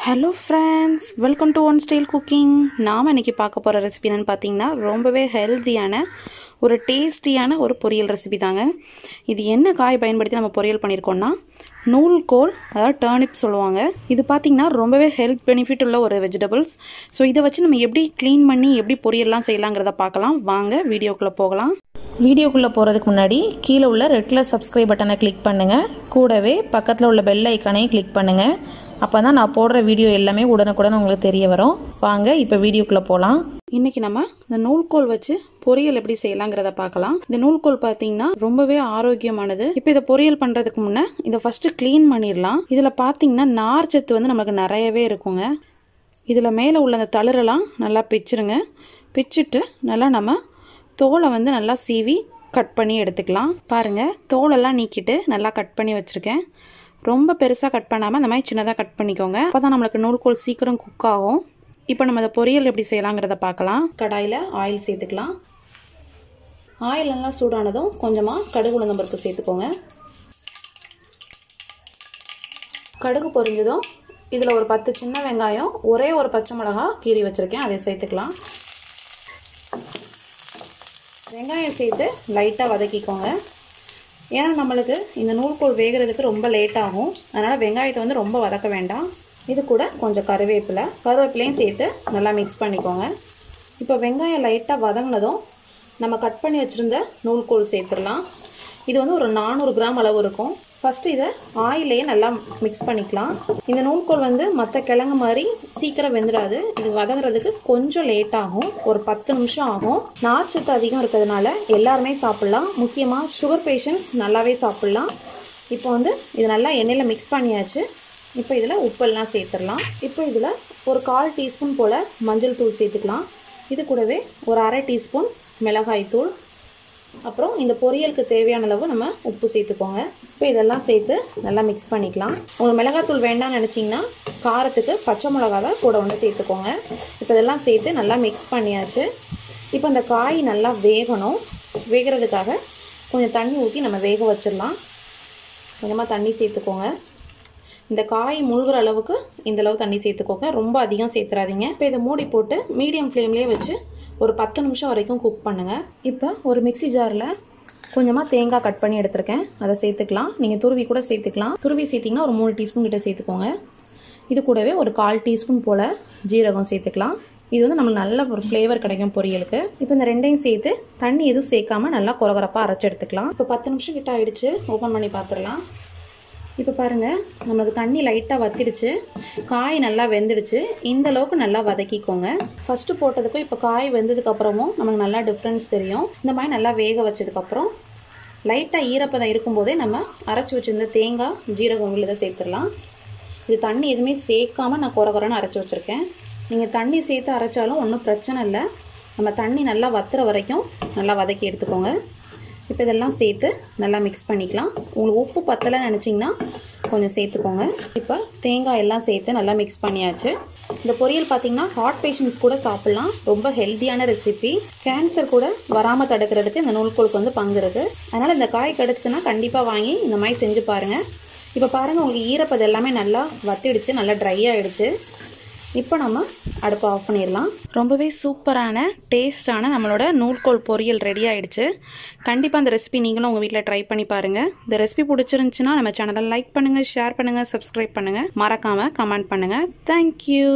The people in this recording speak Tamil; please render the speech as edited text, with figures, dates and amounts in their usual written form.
Hello friends, welcome to One Style Cooking. நாம இன்னைக்கு பார்க்க போற ரெசிபி என்னன்னு பாத்தீங்கன்னா ரொம்பவே ஹெல்தியான ஒரு டேஸ்டியான ஒரு பொரியல் ரெசிபி தாங்க. இது என்ன காய் பயன்படுத்தி நம்ம பொரியல் பண்ணிருக்கோம்னா நூல்கோல் அதாவது turnip சொல்லுவாங்க. இது பாத்தீங்கன்னா ரொம்பவே ஹெல்த் பெனிஃபிட் உள்ள ஒரு வெஜிடபிள்ஸ். சோ இத வச்சு நம்ம எப்படி க்ளீன் பண்ணி எப்படி பொரியல்லாம் செய்யலாம்ங்கறத பார்க்கலாம். வாங்க வீடியோக்குள்ள போகலாம். வீடியோக்குள்ள போறதுக்கு முன்னாடி கீழ உள்ள ரெட் கலர் subscribe பட்டனை கிளிக் பண்ணுங்க. கூடவே பக்கத்துல உள்ள பெல் ஐகானையும் கிளிக் பண்ணுங்க. அப்பதான் நான் போடுற வீடியோ எல்லாமே உடனுக்குடன் உங்களுக்கு தெரிய வரும். வாங்க இப்போ வீடியோக்குள்ள போலாம். இன்னைக்கு நம்ம இந்த நூல்கோல் வச்சு பொரியல் எப்படி செய்யலாம்ங்கறத பார்க்கலாம். இந்த நூல்கோல் பாத்தீங்கன்னா ரொம்பவே ஆரோக்கியமானது. இப்போ இத பொரியல் பண்றதுக்கு முன்ன இத ஃபர்ஸ்ட் க்ளீன் பண்ணிரலாம். இதுல பாத்தீங்கன்னா நார் சத்து வந்து நமக்கு நிறையவே இருக்குங்க. இதுல மேல உள்ள அந்த தளிரெல்லாம் நல்லா பிச்சிருங்க. பிச்சிட்டு நல்லா நம்ம தோலை வந்து நல்லா சீவி கட் பண்ணி எடுத்துக்கலாம். பாருங்க தோலெல்லாம் நீக்கிட்டு நல்லா கட் பண்ணி வச்சிருக்கேன். ரொம்ப பெருசாக கட் பண்ணாமல் இந்த மாதிரி சின்னதாக கட் பண்ணிக்கோங்க. அப்போ தான் நம்மளுக்கு நூல்கோல் சீக்கிரம் குக் ஆகும். இப்போ நம்ம இந்த பொரியல் எப்படி செய்யலாங்கிறத பார்க்கலாம். கடாயில் ஆயில் சேர்த்துக்கலாம். ஆயில் நல்லா சூடானதும் கொஞ்சமாக கடுகு உளுந்தம் பருப்பு சேர்த்துக்கோங்க. கடுகு பொரிஞ்சதும் இதில் ஒரு 10 சின்ன வெங்காயம் ஒரே ஒரு பச்சை மிளகா கீறி வச்சுருக்கேன், அதை சேர்த்துக்கலாம். வெங்காயம் சேர்த்து லைட்டாக வதக்கிக்கோங்க. ஏன்னா நம்மளுக்கு இந்த நூல்கோல் வேகிறதுக்கு ரொம்ப லேட் ஆகும். அதனால் வெங்காயத்தை வந்து ரொம்ப வதக்க வேண்டாம். இது கூட கொஞ்சம் கருவேப்பிலையும் சேர்த்து நல்லா மிக்ஸ் பண்ணிக்கோங்க. இப்போ வெங்காயம் லைட்டாக வதங்கினதும் நம்ம கட் பண்ணி வச்சுருந்த நூல்கோல் சேர்த்துடலாம். இது வந்து ஒரு 400 கிராம் அளவு இருக்கும். ஃபஸ்ட்டு இதை ஆயிலையே நல்லா மிக்ஸ் பண்ணிக்கலாம். இந்த நூல்கோல் வந்து மற்ற கிழங்கு மாதிரி சீக்கிரம் வெந்துடாது. இது வதங்குறதுக்கு கொஞ்சம் லேட் ஆகும், ஒரு 10 நிமிஷம் ஆகும். நார்ச்சத்து அதிகம் இருக்கிறதுனால எல்லாருமே சாப்பிட்லாம். முக்கியமாக சுகர் பேஷண்ட்ஸ் நல்லாவே சாப்பிட்லாம். இப்போ வந்து இது நல்லா எண்ணெயில் மிக்ஸ் பண்ணியாச்சு. இப்போ இதில் உப்பெல்லாம் சேர்த்துடலாம். இப்போ இதில் ஒரு 1/4 டீஸ்பூன் போல் மஞ்சள் தூள் சேர்த்துக்கலாம். இது கூடவே ஒரு 1/2 டீஸ்பூன் மிளகாய் தூள், அப்புறம் இந்த பொரியலுக்கு தேவையான அளவு நம்ம உப்பு சேர்த்துக்கோங்க. இப்போ இதெல்லாம் சேர்த்து நல்லா மிக்ஸ் பண்ணிக்கலாம். உங்களுக்கு மிளகாத்தூள் வேண்டாம்னு நினச்சிங்கன்னா காரத்துக்கு பச்சை மிளகாவை கூட ஒன்று சேர்த்துக்கோங்க. இப்போ இதெல்லாம் சேர்த்து நல்லா மிக்ஸ் பண்ணியாச்சு. இப்போ இந்த காய் நல்லா வேகணும். வேகிறதுக்காக கொஞ்சம் தண்ணி ஊற்றி நம்ம வேக வச்சிடலாம். கொஞ்சமாக தண்ணி சேர்த்துக்கோங்க. இந்த காய் முழுகிற அளவுக்கு இந்தளவு தண்ணி சேர்த்துக்கோங்க, ரொம்ப அதிகம் சேர்த்துறாதீங்க. இப்போ இதை மூடி போட்டு மீடியம் ஃப்ளேம்லேயே வச்சு ஒரு 10 நிமிஷம் வரைக்கும் குக் பண்ணுங்கள். இப்போ ஒரு மிக்ஸி ஜாரில் கொஞ்சமாக தேங்காய் கட் பண்ணி எடுத்துருக்கேன், அதை சேர்த்துக்கலாம். நீங்கள் துருவி கூட சேர்த்துக்கலாம். துருவி சேர்த்திங்கன்னா ஒரு 3 டீஸ்பூன் கிட்ட சேர்த்துக்கோங்க. இது கூடவே ஒரு 1/4 டீஸ்பூன் போல் ஜீரகம் சேர்த்துக்கலாம். இது வந்து நம்மளுக்கு நல்ல ஒரு ஃப்ளேவர் கிடைக்கும் பொரியலுக்கு. இப்போ இந்த ரெண்டையும் சேர்த்து தண்ணி எதுவும் சேர்க்காம நல்லா கொரகொரப்பாக அரைச்சி எடுத்துக்கலாம். இப்போ 10 நிமிஷம் கிட்ட ஆயிடுச்சு. ஓப்பன் பண்ணி பார்த்துடலாம். இப்போ பாருங்கள் நம்மளுக்கு தண்ணி லைட்டாக வத்திடுச்சு, காய் நல்லா வெந்துடுச்சு. இந்த அளவுக்கு நல்லா வதக்கிக்கோங்க. ஃபஸ்ட்டு போட்டதுக்கும் இப்போ காய் வெந்ததுக்கப்புறமும் நமக்கு நல்லா டிஃப்ரென்ஸ் தெரியும். இந்த மாதிரி நல்லா வேக வச்சதுக்கப்புறம் லைட்டாக ஈரப்பதம் இருக்கும்போதே நம்ம அரைச்சி வச்சுருந்த தேங்காய் ஜீரகம் விழுதை சேர்த்துடலாம். இது தண்ணி எதுவுமே சேர்க்காமல் நான் கொரன்னு அரைச்சி வச்சுருக்கேன். நீங்கள் தண்ணி சேர்த்து அரைச்சாலும் ஒன்றும் பிரச்சனை இல்லை. நம்ம தண்ணி நல்லா வத்துற வரைக்கும் நல்லா வதக்கி எடுத்துக்கோங்க. இப்போ இதெல்லாம் சேர்த்து நல்லா மிக்ஸ் பண்ணிக்கலாம். உங்களுக்கு உப்பு பத்தலைன்னு நினச்சிங்கன்னா கொஞ்சம் சேர்த்துக்கோங்க. இப்போ தேங்காய் எல்லாம் சேர்த்து நல்லா மிக்ஸ் பண்ணியாச்சு. இந்த பொரியல் பார்த்திங்கன்னா ஹார்ட் பேஷண்ட்ஸ் கூட சாப்பிட்லாம். ரொம்ப ஹெல்த்தியான ரெசிபி. கேன்சர் கூட வராமல் தடுக்கிறதுக்கு இந்த நூல்கோலுக்கு வந்து பங்கு இருக்குது. அதனால் இந்த காய் கிடச்சிதுன்னா கண்டிப்பாக வாங்கி இந்த மாதிரி செஞ்சு பாருங்கள். இப்போ பாருங்கள் உங்களுக்கு ஈரப்பதம் எல்லாமே நல்லா வத்திடுச்சு, நல்லா ட்ரை ஆகிடுச்சு. இப்போ நம்ம அடுப்பை ஆஃப் பண்ணிடலாம். ரொம்பவே சூப்பரான டேஸ்டான நம்மளோட நூல்கோல் பொரியல் ரெடி ஆகிடுச்சு. கண்டிப்பாக அந்த ரெசிபி நீங்களும் உங்கள் வீட்டில் ட்ரை பண்ணி பாருங்கள். இந்த ரெசிபி பிடிச்சிருந்துச்சுன்னா நம்ம சேனலை லைக் பண்ணுங்கள், ஷேர் பண்ணுங்கள், சப்ஸ்கிரைப் பண்ணுங்கள், மறக்காமல் கமெண்ட் பண்ணுங்கள். தேங்க்யூ.